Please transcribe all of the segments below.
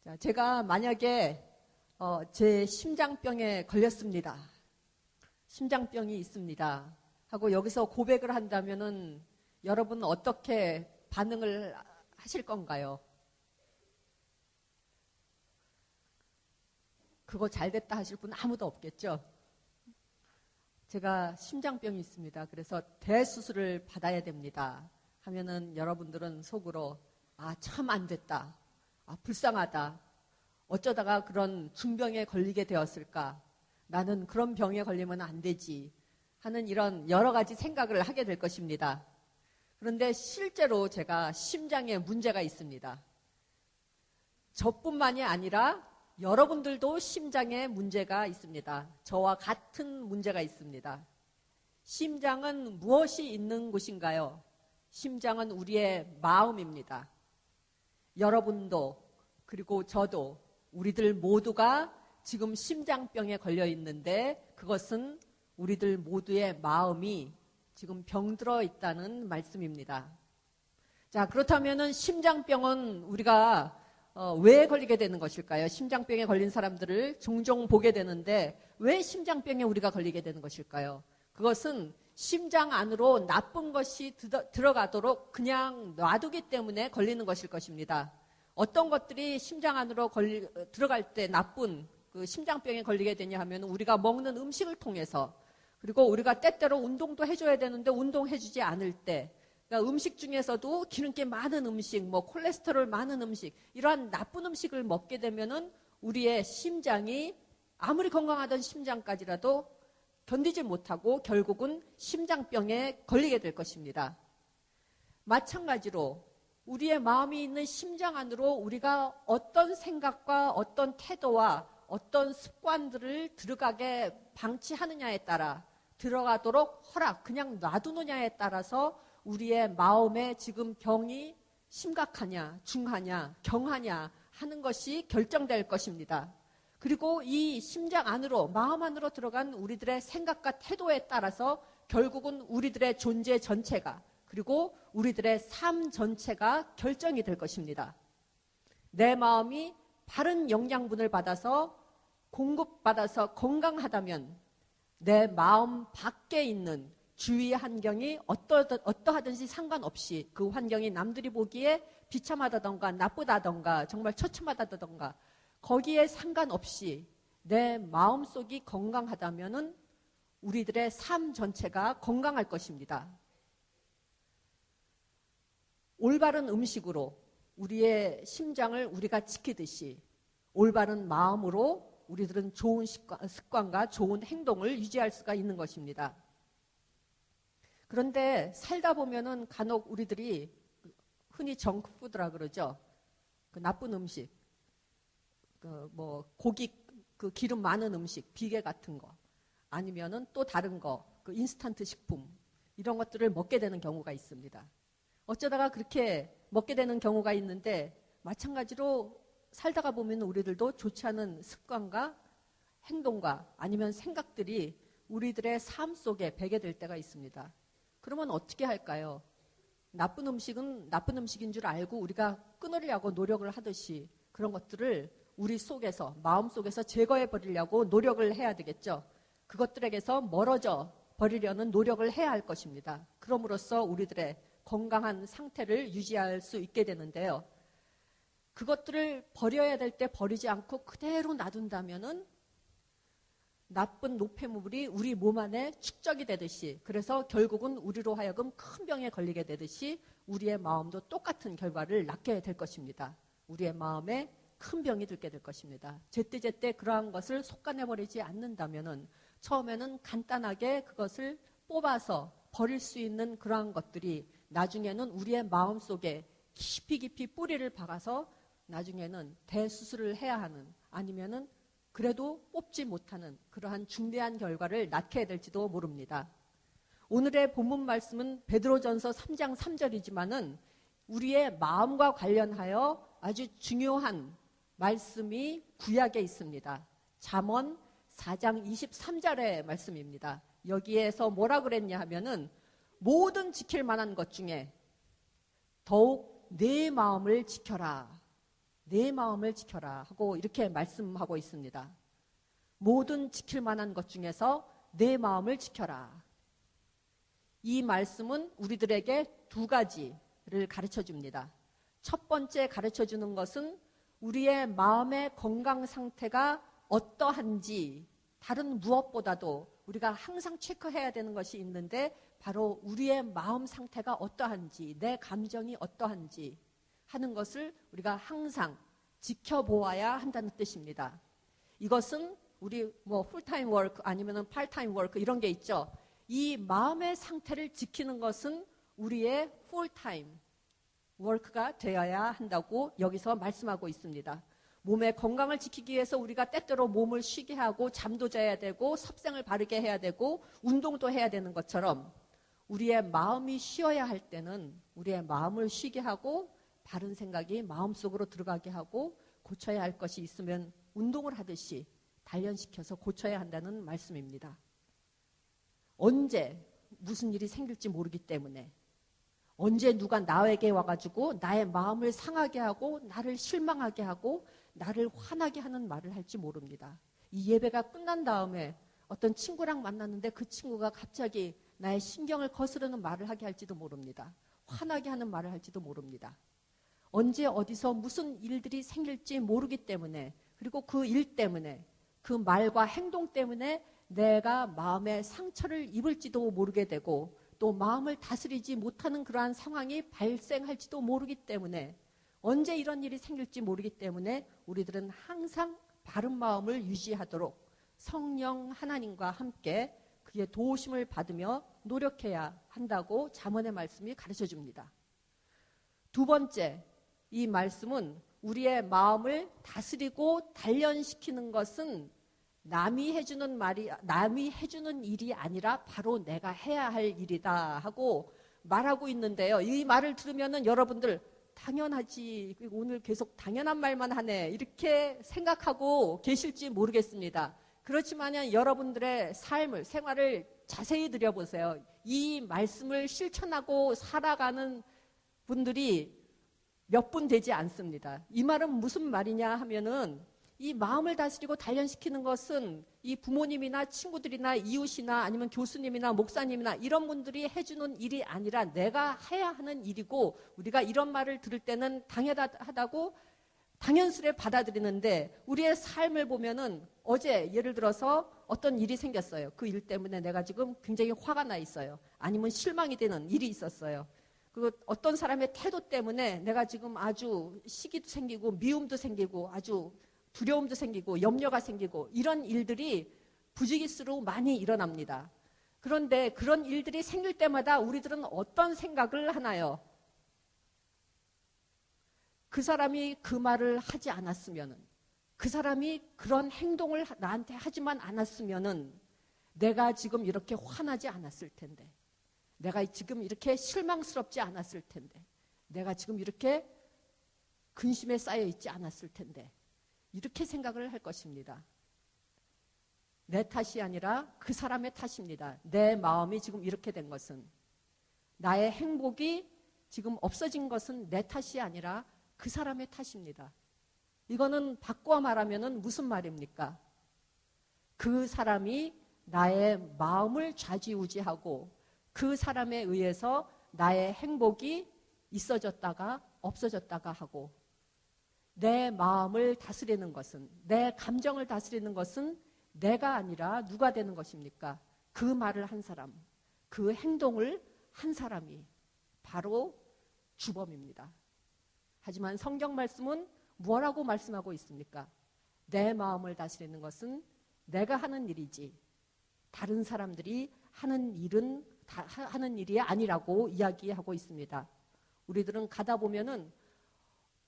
자, 제가 만약에 제 심장병에 걸렸습니다. 심장병이 있습니다. 하고 여기서 고백을 한다면은 여러분은 어떻게 반응을 하실 건가요? 그거 잘 됐다 하실 분 아무도 없겠죠? 제가 심장병이 있습니다. 그래서 대수술을 받아야 됩니다. 하면은 여러분들은 속으로 참 안 됐다. 불쌍하다. 어쩌다가 그런 중병에 걸리게 되었을까? 나는 그런 병에 걸리면 안 되지. 하는 이런 여러 가지 생각을 하게 될 것입니다. 그런데 실제로 제가 심장에 문제가 있습니다. 저뿐만이 아니라 여러분들도 심장에 문제가 있습니다. 저와 같은 문제가 있습니다. 심장은 무엇이 있는 곳인가요? 심장은 우리의 마음입니다. 여러분도 그리고 저도 우리들 모두가 지금 심장병에 걸려 있는데 그것은 우리들 모두의 마음이 지금 병들어 있다는 말씀입니다. 자, 그렇다면은 심장병은 우리가 왜 걸리게 되는 것일까요? 심장병에 걸린 사람들을 종종 보게 되는데 왜 심장병에 우리가 걸리게 되는 것일까요? 그것은 심장 안으로 나쁜 것이 들어가도록 그냥 놔두기 때문에 걸리는 것일 것입니다. 어떤 것들이 심장 안으로 들어갈 때 나쁜 그 심장병에 걸리게 되냐 하면 우리가 먹는 음식을 통해서 그리고 우리가 때때로 운동도 해줘야 되는데 운동해주지 않을 때 그러니까 음식 중에서도 기름기 많은 음식, 콜레스테롤 많은 음식 이러한 나쁜 음식을 먹게 되면은 우리의 심장이 아무리 건강하던 심장까지라도 견디지 못하고 결국은 심장병에 걸리게 될 것입니다. 마찬가지로 우리의 마음이 있는 심장 안으로 우리가 어떤 생각과 어떤 태도와 어떤 습관들을 들어가게 방치하느냐에 따라 들어가도록 그냥 놔두느냐에 따라서 우리의 마음에 지금 병이 심각하냐, 중하냐, 경하냐 하는 것이 결정될 것입니다. 그리고 이 심장 안으로, 마음 안으로 들어간 우리들의 생각과 태도에 따라서 결국은 우리들의 존재 전체가 그리고 우리들의 삶 전체가 결정이 될 것입니다. 내 마음이 바른 영양분을 받아서 공급받아서 건강하다면 내 마음 밖에 있는 주위 환경이 어떠하든지 상관없이 그 환경이 남들이 보기에 비참하다던가 나쁘다던가 정말 처참하다던가 거기에 상관없이 내 마음속이 건강하다면은 우리들의 삶 전체가 건강할 것입니다. 올바른 음식으로 우리의 심장을 우리가 지키듯이 올바른 마음으로 우리들은 좋은 습관과 좋은 행동을 유지할 수가 있는 것입니다. 그런데 살다 보면은 간혹 우리들이 흔히 정크푸드라 그러죠. 그 나쁜 음식, 고기, 기름 많은 음식, 비계 같은 거, 아니면은 또 다른 거, 인스턴트 식품, 이런 것들을 먹게 되는 경우가 있습니다. 어쩌다가 그렇게 먹게 되는 경우가 있는데, 마찬가지로 살다가 보면 우리들도 좋지 않은 습관과 행동과 아니면 생각들이 우리들의 삶 속에 배게 될 때가 있습니다. 그러면 어떻게 할까요? 나쁜 음식은 나쁜 음식인 줄 알고 우리가 끊으려고 노력을 하듯이 그런 것들을 우리 속에서, 마음 속에서 제거해 버리려고 노력을 해야 되겠죠. 그것들에게서 멀어져 버리려는 노력을 해야 할 것입니다. 그럼으로써 우리들의 건강한 상태를 유지할 수 있게 되는데요. 그것들을 버려야 될 때 버리지 않고 그대로 놔둔다면은 나쁜 노폐물이 우리 몸 안에 축적이 되듯이 그래서 결국은 우리로 하여금 큰 병에 걸리게 되듯이 우리의 마음도 똑같은 결과를 낳게 될 것입니다. 우리의 마음에 큰 병이 들게 될 것입니다. 제때제때 그러한 것을 속아내버리지 않는다면은 처음에는 간단하게 그것을 뽑아서 버릴 수 있는 그러한 것들이 나중에는 우리의 마음 속에 깊이 뿌리를 박아서 나중에는 대수술을 해야 하는 아니면은 그래도 뽑지 못하는 그러한 중대한 결과를 낳게 될지도 모릅니다. 오늘의 본문 말씀은 베드로전서 3장 3절이지만은 우리의 마음과 관련하여 아주 중요한 말씀이 구약에 있습니다. 잠언 4장 23절의 말씀입니다. 여기에서 뭐라 그랬냐 하면은 모든 지킬 만한 것 중에 더욱 내 마음을 지켜라. 내 마음을 지켜라 하고 이렇게 말씀하고 있습니다. 모든 지킬 만한 것 중에서 내 마음을 지켜라. 이 말씀은 우리들에게 두 가지를 가르쳐 줍니다. 첫 번째 가르쳐 주는 것은 우리의 마음의 건강 상태가 어떠한지 다른 무엇보다도 우리가 항상 체크해야 되는 것이 있는데 바로 우리의 마음 상태가 어떠한지, 내 감정이 어떠한지 하는 것을 우리가 항상 지켜보아야 한다는 뜻입니다. 이것은 우리 풀타임 워크 아니면 팔타임 워크 이런 게 있죠. 이 마음의 상태를 지키는 것은 우리의 풀타임 워크가 되어야 한다고 여기서 말씀하고 있습니다. 몸의 건강을 지키기 위해서 우리가 때때로 몸을 쉬게 하고 잠도 자야 되고 섭생을 바르게 해야 되고 운동도 해야 되는 것처럼 우리의 마음이 쉬어야 할 때는 우리의 마음을 쉬게 하고 바른 생각이 마음속으로 들어가게 하고 고쳐야 할 것이 있으면 운동을 하듯이 단련시켜서 고쳐야 한다는 말씀입니다. 언제 무슨 일이 생길지 모르기 때문에 언제 누가 나에게 와가지고 나의 마음을 상하게 하고 나를 실망하게 하고 나를 화나게 하는 말을 할지 모릅니다. 이 예배가 끝난 다음에 어떤 친구랑 만났는데 그 친구가 갑자기 나의 신경을 거스르는 말을 하게 할지도 모릅니다. 화나게 하는 말을 할지도 모릅니다. 언제 어디서 무슨 일들이 생길지 모르기 때문에 그리고 그 일 때문에 그 말과 행동 때문에 내가 마음의 상처를 입을지도 모르게 되고 또 마음을 다스리지 못하는 그러한 상황이 발생할지도 모르기 때문에 언제 이런 일이 생길지 모르기 때문에 우리들은 항상 바른 마음을 유지하도록 성령 하나님과 함께 그의 도우심을 받으며 노력해야 한다고 잠언의 말씀이 가르쳐 줍니다. 두 번째, 이 말씀은 우리의 마음을 다스리고 단련시키는 것은 남이 해주는 일이 아니라 바로 내가 해야 할 일이다 하고 말하고 있는데요. 이 말을 들으면은 여러분들 당연하지, 오늘 계속 당연한 말만 하네 이렇게 생각하고 계실지 모르겠습니다. 그렇지만 여러분들의 삶을, 생활을 자세히 들여보세요. 이 말씀을 실천하고 살아가는 분들이 몇 분 되지 않습니다. 이 말은 무슨 말이냐 하면은 이 마음을 다스리고 단련시키는 것은 이 부모님이나 친구들이나 이웃이나 아니면 교수님이나 목사님이나 이런 분들이 해주는 일이 아니라 내가 해야 하는 일이고 우리가 이런 말을 들을 때는 당연하다고 당연스레 받아들이는데 우리의 삶을 보면은 어제 예를 들어서 어떤 일이 생겼어요. 그 일 때문에 내가 지금 굉장히 화가 나 있어요. 아니면 실망이 되는 일이 있었어요. 그 어떤 사람의 태도 때문에 내가 지금 아주 시기도 생기고 미움도 생기고 아주 두려움도 생기고 염려가 생기고 이런 일들이 부지기수로 많이 일어납니다. 그런데 그런 일들이 생길 때마다 우리들은 어떤 생각을 하나요? 그 사람이 그 말을 하지 않았으면은, 그 사람이 그런 행동을 나한테 하지만 않았으면은 내가 지금 이렇게 화나지 않았을 텐데, 내가 지금 이렇게 실망스럽지 않았을 텐데, 내가 지금 이렇게 근심에 쌓여 있지 않았을 텐데 이렇게 생각을 할 것입니다. 내 탓이 아니라 그 사람의 탓입니다. 내 마음이 지금 이렇게 된 것은, 나의 행복이 지금 없어진 것은 내 탓이 아니라 그 사람의 탓입니다. 이거는 바꿔 말하면 무슨 말입니까? 그 사람이 나의 마음을 좌지우지하고 그 사람에 의해서 나의 행복이 있어졌다가 없어졌다가 하고, 내 마음을 다스리는 것은, 내 감정을 다스리는 것은 내가 아니라 누가 되는 것입니까? 그 말을 한 사람, 그 행동을 한 사람이 바로 주범입니다. 하지만 성경 말씀은 뭐라고 말씀하고 있습니까? 내 마음을 다스리는 것은 내가 하는 일이지 다른 사람들이 하는 일이 아니라고 이야기하고 있습니다. 우리들은 가다 보면은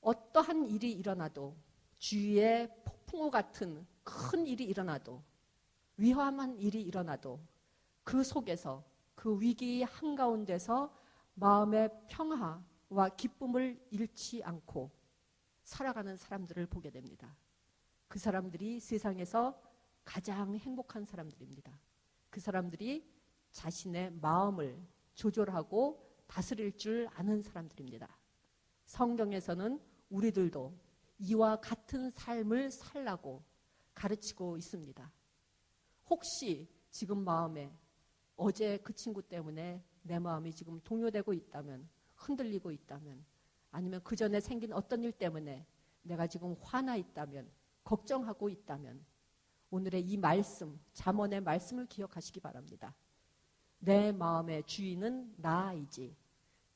어떠한 일이 일어나도, 주위에 폭풍우 같은 큰 일이 일어나도, 위험한 일이 일어나도 그 속에서, 그 위기 한가운데서 마음의 평화와 기쁨을 잃지 않고 살아가는 사람들을 보게 됩니다. 그 사람들이 세상에서 가장 행복한 사람들입니다. 그 사람들이 자신의 마음을 조절하고 다스릴 줄 아는 사람들입니다. 성경에서는 우리들도 이와 같은 삶을 살라고 가르치고 있습니다. 혹시 지금 마음에 어제 그 친구 때문에 내 마음이 지금 동요되고 있다면, 흔들리고 있다면, 아니면 그 전에 생긴 어떤 일 때문에 내가 지금 화나 있다면, 걱정하고 있다면 오늘의 이 말씀, 잠언의 말씀을 기억하시기 바랍니다. 내 마음의 주인은 나이지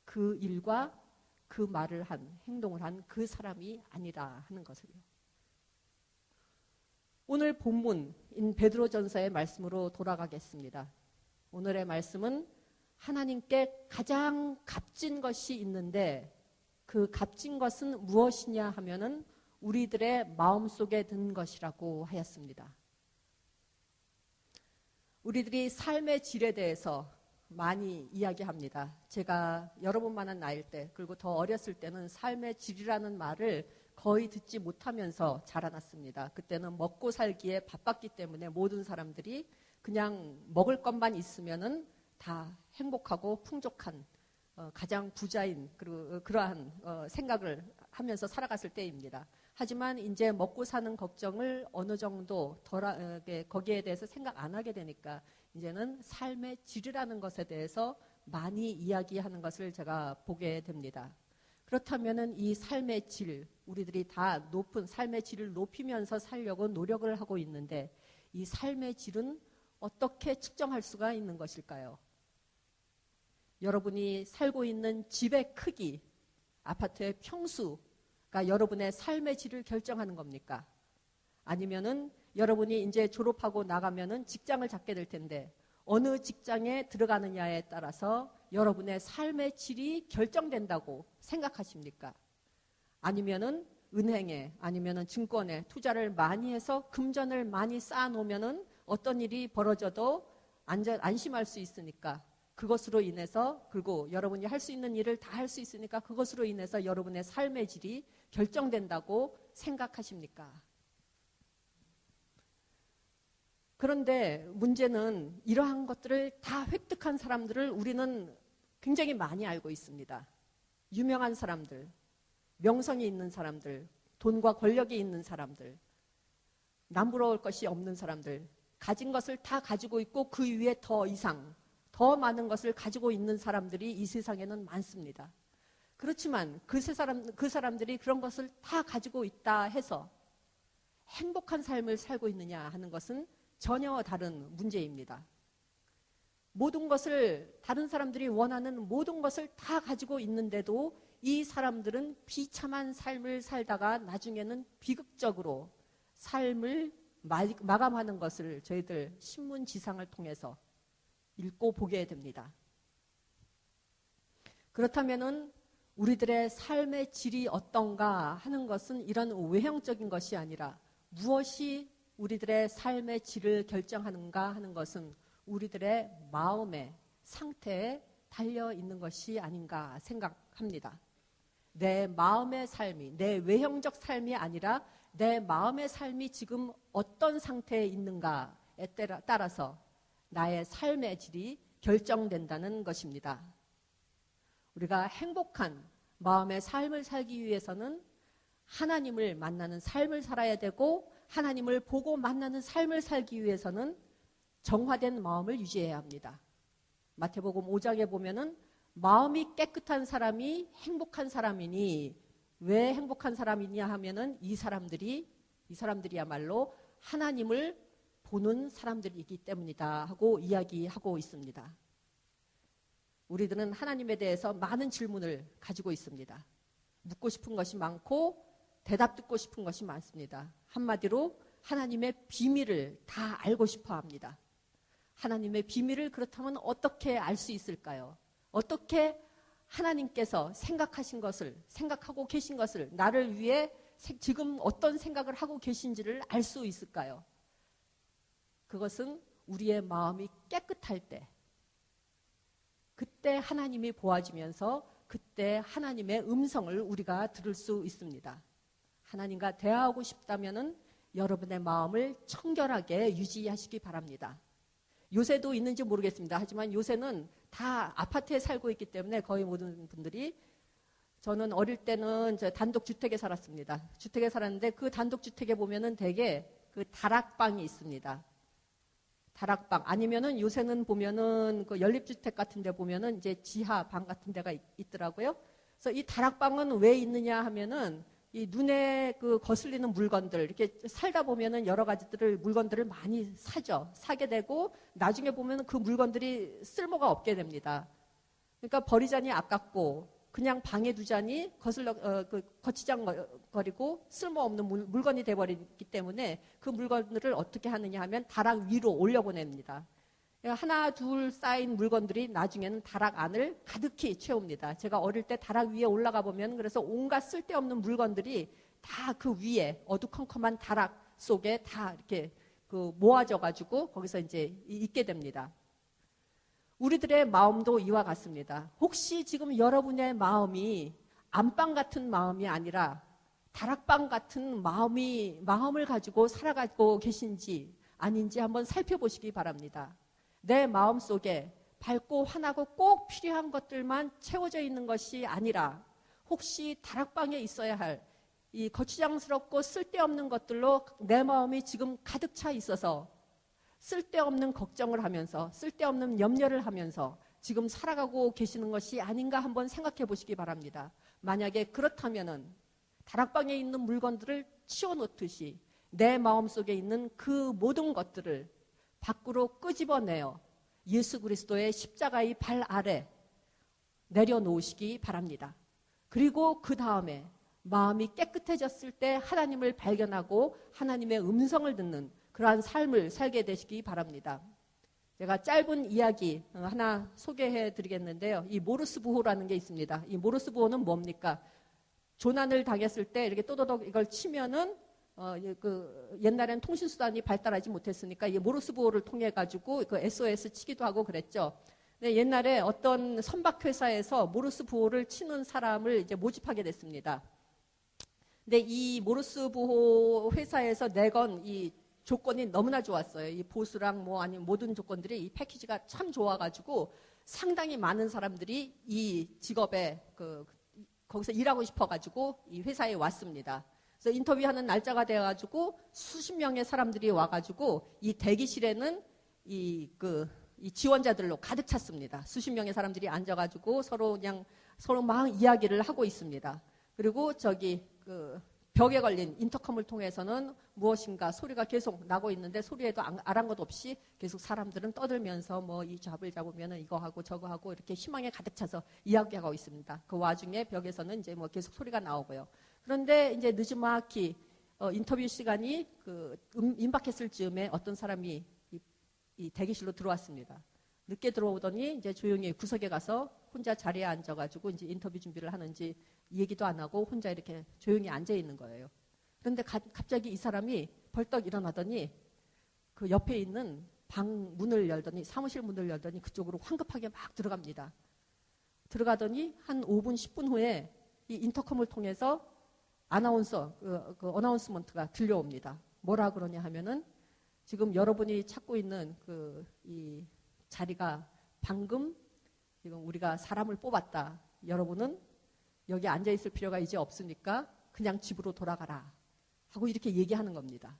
그 일과 그 말을 한, 행동을 한 그 사람이 아니라 하는 것을요. 오늘 본문인 베드로전서의 말씀으로 돌아가겠습니다. 오늘의 말씀은 하나님께 가장 값진 것이 있는데 그 값진 것은 무엇이냐 하면은 우리들의 마음속에 든 것이라고 하였습니다. 우리들이 삶의 질에 대해서 많이 이야기합니다. 제가 여러분만한 나이일 때, 그리고 더 어렸을 때는 삶의 질이라는 말을 거의 듣지 못하면서 자라났습니다. 그때는 먹고 살기에 바빴기 때문에 모든 사람들이 그냥 먹을 것만 있으면은 다 행복하고 풍족한 가장 부자인 그러한 생각을 하면서 살아갔을 때입니다. 하지만 이제 먹고 사는 걱정을 어느 정도 덜하게 거기에 대해서 생각 안 하게 되니까 이제는 삶의 질이라는 것에 대해서 많이 이야기하는 것을 제가 보게 됩니다. 그렇다면은 이 삶의 질, 우리들이 다 높은 삶의 질을 높이면서 살려고 노력을 하고 있는데 이 삶의 질은 어떻게 측정할 수가 있는 것일까요? 여러분이 살고 있는 집의 크기, 아파트의 평수가 여러분의 삶의 질을 결정하는 겁니까? 아니면은 여러분이 이제 졸업하고 나가면은 직장을 잡게 될 텐데 어느 직장에 들어가느냐에 따라서 여러분의 삶의 질이 결정된다고 생각하십니까? 아니면은 은행에 아니면은 증권에 투자를 많이 해서 금전을 많이 쌓아놓으면은 어떤 일이 벌어져도 안심할 수 있으니까 그것으로 인해서, 그리고 여러분이 할 수 있는 일을 다 할 수 있으니까 그것으로 인해서 여러분의 삶의 질이 결정된다고 생각하십니까? 그런데 문제는 이러한 것들을 다 획득한 사람들을 우리는 굉장히 많이 알고 있습니다. 유명한 사람들, 명성이 있는 사람들, 돈과 권력이 있는 사람들, 남부러울 것이 없는 사람들, 가진 것을 다 가지고 있고 그 위에 더 이상, 더 많은 것을 가지고 있는 사람들이 이 세상에는 많습니다. 그렇지만 그 사람들이 그런 것을 다 가지고 있다 해서 행복한 삶을 살고 있느냐 하는 것은 전혀 다른 문제입니다. 모든 것을, 다른 사람들이 원하는 모든 것을 다 가지고 있는데도 이 사람들은 비참한 삶을 살다가 나중에는 비극적으로 삶을 마감하는 것을 저희들 신문 지상을 통해서 읽고 보게 됩니다. 그렇다면은 우리들의 삶의 질이 어떤가 하는 것은 이런 외형적인 것이 아니라 무엇이 우리들의 삶의 질을 결정하는가 하는 것은 우리들의 마음의 상태에 달려 있는 것이 아닌가 생각합니다. 내 마음의 삶이, 내 외형적 삶이 아니라 내 마음의 삶이 지금 어떤 상태에 있는가에 따라서 나의 삶의 질이 결정된다는 것입니다. 우리가 행복한 마음의 삶을 살기 위해서는 하나님을 만나는 삶을 살아야 되고 하나님을 보고 만나는 삶을 살기 위해서는 정화된 마음을 유지해야 합니다. 마태복음 5장에 보면은 마음이 깨끗한 사람이 행복한 사람이니, 왜 행복한 사람이냐 하면은 이 사람들이야말로 하나님을 보는 사람들이기 때문이다 하고 이야기하고 있습니다. 우리들은 하나님에 대해서 많은 질문을 가지고 있습니다. 묻고 싶은 것이 많고 대답 듣고 싶은 것이 많습니다. 한마디로 하나님의 비밀을 다 알고 싶어 합니다. 하나님의 비밀을 그렇다면 어떻게 알 수 있을까요? 어떻게 하나님께서 생각하신 것을, 생각하고 계신 것을, 나를 위해 지금 어떤 생각을 하고 계신지를 알 수 있을까요? 그것은 우리의 마음이 깨끗할 때, 그때 하나님이 보아지면서 그때 하나님의 음성을 우리가 들을 수 있습니다. 하나님과 대화하고 싶다면은 여러분의 마음을 청결하게 유지하시기 바랍니다. 요새도 있는지 모르겠습니다. 하지만 요새는 다 아파트에 살고 있기 때문에 거의 모든 분들이 저는 어릴 때는 단독주택에 살았습니다. 주택에 살았는데 그 단독주택에 보면은 대개 그 다락방이 있습니다. 다락방 아니면은 요새는 보면은 그 연립주택 같은 데 보면은 이제 지하 방 같은 데가 있더라고요. 그래서 이 다락방은 왜 있느냐 하면은 이 눈에 그 거슬리는 물건들 이렇게 살다 보면은 여러 가지들을 물건들을 많이 사죠. 사게 되고 나중에 보면은 그 물건들이 쓸모가 없게 됩니다. 그러니까 버리자니 아깝고 그냥 방에 두자니 거치장거리고 쓸모없는 물건이 돼버리기 때문에 그 물건들을 어떻게 하느냐 하면 다락 위로 올려보냅니다. 하나 둘 쌓인 물건들이 나중에는 다락 안을 가득히 채웁니다. 제가 어릴 때 다락 위에 올라가 보면 그래서 온갖 쓸데없는 물건들이 다 그 위에 어두컴컴한 다락 속에 다 이렇게 그 모아져 가지고 거기서 이제 있게 됩니다. 우리들의 마음도 이와 같습니다. 혹시 지금 여러분의 마음이 안방 같은 마음이 아니라 다락방 같은 마음을 가지고 살아가고 계신지 아닌지 한번 살펴보시기 바랍니다. 내 마음 속에 밝고 환하고 꼭 필요한 것들만 채워져 있는 것이 아니라 혹시 다락방에 있어야 할 이 거추장스럽고 쓸데없는 것들로 내 마음이 지금 가득 차 있어서 쓸데없는 걱정을 하면서 쓸데없는 염려를 하면서 지금 살아가고 계시는 것이 아닌가 한번 생각해 보시기 바랍니다. 만약에 그렇다면은 다락방에 있는 물건들을 치워놓듯이 내 마음속에 있는 그 모든 것들을 밖으로 끄집어내어 예수 그리스도의 십자가의 발 아래 내려놓으시기 바랍니다. 그리고 그 다음에 마음이 깨끗해졌을 때 하나님을 발견하고 하나님의 음성을 듣는 그러한 삶을 살게 되시기 바랍니다. 제가 짧은 이야기 하나 소개해 드리겠는데요. 이 모르스 부호라는 게 있습니다. 이 모르스 부호는 뭡니까? 조난을 당했을 때 이렇게 또도독 이걸 치면은 옛날엔 통신수단이 발달하지 못했으니까 이 모르스 부호를 통해 가지고 그 SOS 치기도 하고 그랬죠. 근데 옛날에 어떤 선박회사에서 모르스 부호를 치는 사람을 이제 모집하게 됐습니다. 근데 이 모르스 부호 회사에서 내건 이 조건이 너무나 좋았어요. 이 보수랑 아니면 모든 조건들이 이 패키지가 참 좋아가지고 상당히 많은 사람들이 이 직업에 거기서 일하고 싶어가지고 이 회사에 왔습니다. 그래서 인터뷰하는 날짜가 돼가지고 수십 명의 사람들이 와가지고 이 대기실에는 이 지원자들로 가득 찼습니다. 수십 명의 사람들이 앉아가지고 서로 막 이야기를 하고 있습니다. 그리고 벽에 걸린 인터컴을 통해서는 무엇인가 소리가 계속 나고 있는데 소리에도 아랑곳 없이 계속 사람들은 떠들면서 이 잡을 잡으면 이거 하고 저거 하고 이렇게 희망에 가득 차서 이야기하고 있습니다. 그 와중에 벽에서는 이제 계속 소리가 나오고요. 그런데 이제 늦지막히 인터뷰 시간이 임박했을 즈음에 어떤 사람이 이 대기실로 들어왔습니다. 늦게 들어오더니 이제 조용히 구석에 가서 혼자 자리에 앉아가지고 이제 인터뷰 준비를 하는지 얘기도 안 하고 혼자 이렇게 조용히 앉아 있는 거예요. 그런데 갑자기 이 사람이 벌떡 일어나더니 그 옆에 있는 방 문을 열더니 사무실 문을 열더니 그쪽으로 황급하게 막 들어갑니다. 들어가더니 한 5분 10분 후에 이 인터컴을 통해서 어나운스먼트가 들려옵니다. 뭐라 그러냐 하면은 지금 여러분이 찾고 있는 이 자리가 방금 지금 우리가 사람을 뽑았다. 여러분은 여기 앉아 있을 필요가 이제 없으니까 그냥 집으로 돌아가라. 하고 이렇게 얘기하는 겁니다.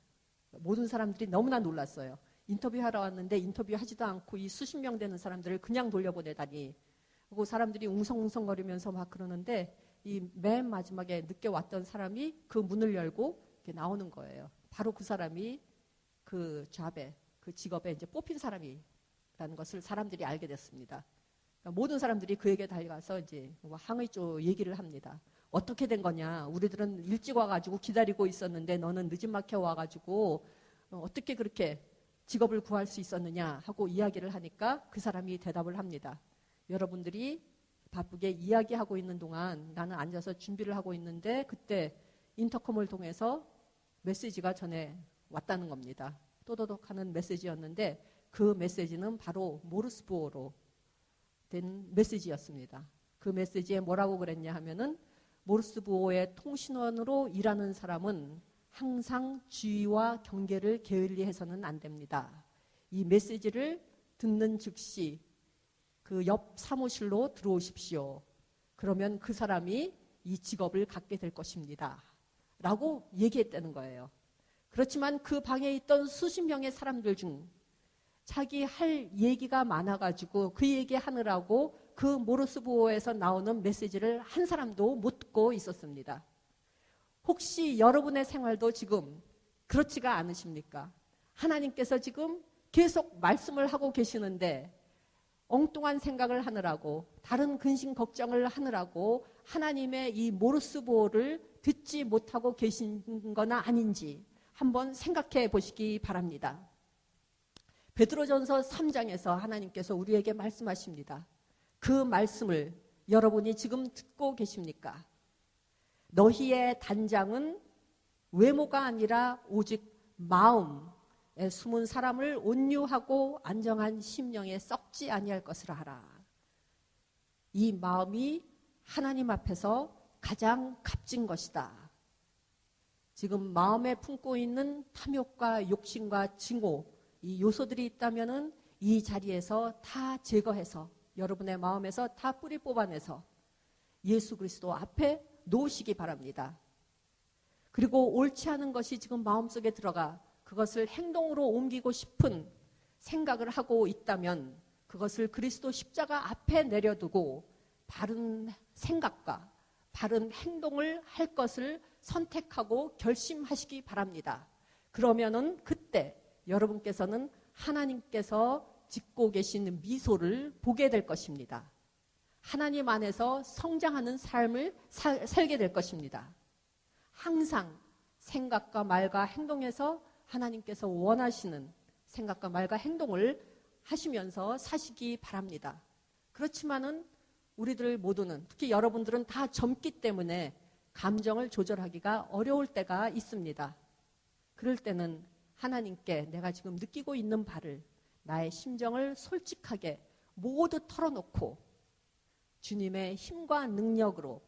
모든 사람들이 너무나 놀랐어요. 인터뷰하러 왔는데 인터뷰하지도 않고 이 수십 명 되는 사람들을 그냥 돌려보내다니. 그리고 사람들이 ung성ung성거리면서 막 그러는데 이 맨 마지막에 늦게 왔던 사람이 그 문을 열고 이렇게 나오는 거예요. 바로 그 사람이 그 잡에, 그 직업에 이제 뽑힌 사람이라는 것을 사람들이 알게 됐습니다. 그러니까 모든 사람들이 그에게 달려가서 이제 항의조 얘기를 합니다. 어떻게 된 거냐? 우리들은 일찍 와가지고 기다리고 있었는데 너는 늦은막혀 와가지고 어떻게 그렇게 직업을 구할 수 있었느냐 하고 이야기를 하니까 그 사람이 대답을 합니다. 여러분들이 바쁘게 이야기하고 있는 동안 나는 앉아서 준비를 하고 있는데 그때 인터컴을 통해서 메시지가 전해 왔다는 겁니다. 또도독 하는 메시지였는데 그 메시지는 바로 모르스 부호로 된 메시지였습니다. 그 메시지에 뭐라고 그랬냐 하면은 모르스 부호의 통신원으로 일하는 사람은 항상 주의와 경계를 게을리해서는 안 됩니다. 이 메시지를 듣는 즉시 그 옆 사무실로 들어오십시오. 그러면 그 사람이 이 직업을 갖게 될 것입니다. 라고 얘기했다는 거예요. 그렇지만 그 방에 있던 수십 명의 사람들 중 자기 할 얘기가 많아가지고 그 얘기 하느라고 그 모르스보어에서 나오는 메시지를 한 사람도 못 듣고 있었습니다. 혹시 여러분의 생활도 지금 그렇지가 않으십니까? 하나님께서 지금 계속 말씀을 하고 계시는데 엉뚱한 생각을 하느라고 다른 근심 걱정을 하느라고 하나님의 이 모르스보어를 듣지 못하고 계신 거나 아닌지 한번 생각해 보시기 바랍니다. 베드로전서 3장에서 하나님께서 우리에게 말씀하십니다. 그 말씀을 여러분이 지금 듣고 계십니까? 너희의 단장은 외모가 아니라 오직 마음에 숨은 사람을 온유하고 안정한 심령에 썩지 아니할 것을 하라. 이 마음이 하나님 앞에서 가장 값진 것이다. 지금 마음에 품고 있는 탐욕과 욕심과 증오, 이 요소들이 있다면은 이 자리에서 다 제거해서 여러분의 마음에서 다 뿌리 뽑아내서 예수 그리스도 앞에 놓으시기 바랍니다. 그리고 옳지 않은 것이 지금 마음속에 들어가 그것을 행동으로 옮기고 싶은 생각을 하고 있다면 그것을 그리스도 십자가 앞에 내려두고 바른 생각과 바른 행동을 할 것을 선택하고 결심하시기 바랍니다. 그러면은 그때 여러분께서는 하나님께서 짓고 계신 미소를 보게 될 것입니다. 하나님 안에서 성장하는 삶을 살게 될 것입니다. 항상 생각과 말과 행동에서 하나님께서 원하시는 생각과 말과 행동을 하시면서 사시기 바랍니다. 그렇지만은 우리들 모두는 특히 여러분들은 다 젊기 때문에 감정을 조절하기가 어려울 때가 있습니다. 그럴 때는 하나님께 내가 지금 느끼고 있는 바를 나의 심정을 솔직하게 모두 털어놓고 주님의 힘과 능력으로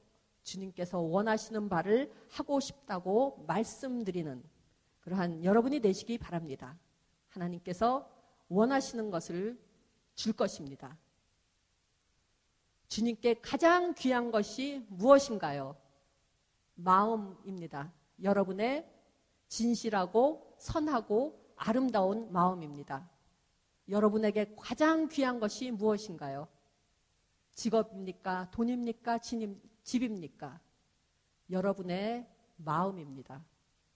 주님께서 원하시는 바를 하고 싶다고 말씀드리는 그러한 여러분이 되시기 바랍니다. 하나님께서 원하시는 것을 줄 것입니다. 주님께 가장 귀한 것이 무엇인가요? 마음입니다. 여러분의 진실하고 선하고 아름다운 마음입니다. 여러분에게 가장 귀한 것이 무엇인가요? 직업입니까? 돈입니까? 집입니까? 여러분의 마음입니다.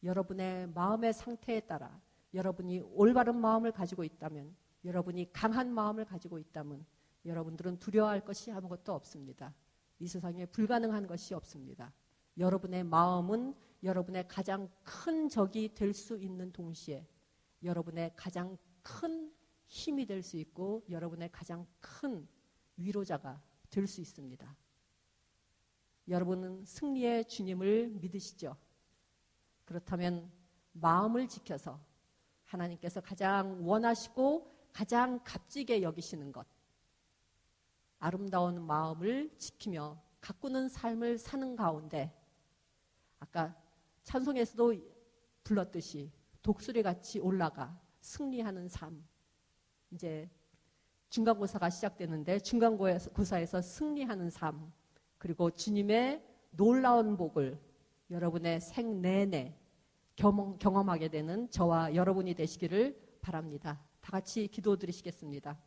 여러분의 마음의 상태에 따라 여러분이 올바른 마음을 가지고 있다면, 여러분이 강한 마음을 가지고 있다면 여러분들은 두려워할 것이 아무것도 없습니다. 이 세상에 불가능한 것이 없습니다. 여러분의 마음은 여러분의 가장 큰 적이 될 수 있는 동시에 여러분의 가장 큰 힘이 될 수 있고 여러분의 가장 큰 위로자가 될 수 있습니다. 여러분은 승리의 주님을 믿으시죠? 그렇다면 마음을 지켜서 하나님께서 가장 원하시고 가장 값지게 여기시는 것, 아름다운 마음을 지키며 가꾸는 삶을 사는 가운데 아까 찬송에서도 불렀듯이 독수리같이 올라가 승리하는 삶, 이제 중간고사가 시작되는데 중간고사에서 승리하는 삶, 그리고 주님의 놀라운 복을 여러분의 생 내내 경험하게 되는 저와 여러분이 되시기를 바랍니다. 다 같이 기도드리시겠습니다.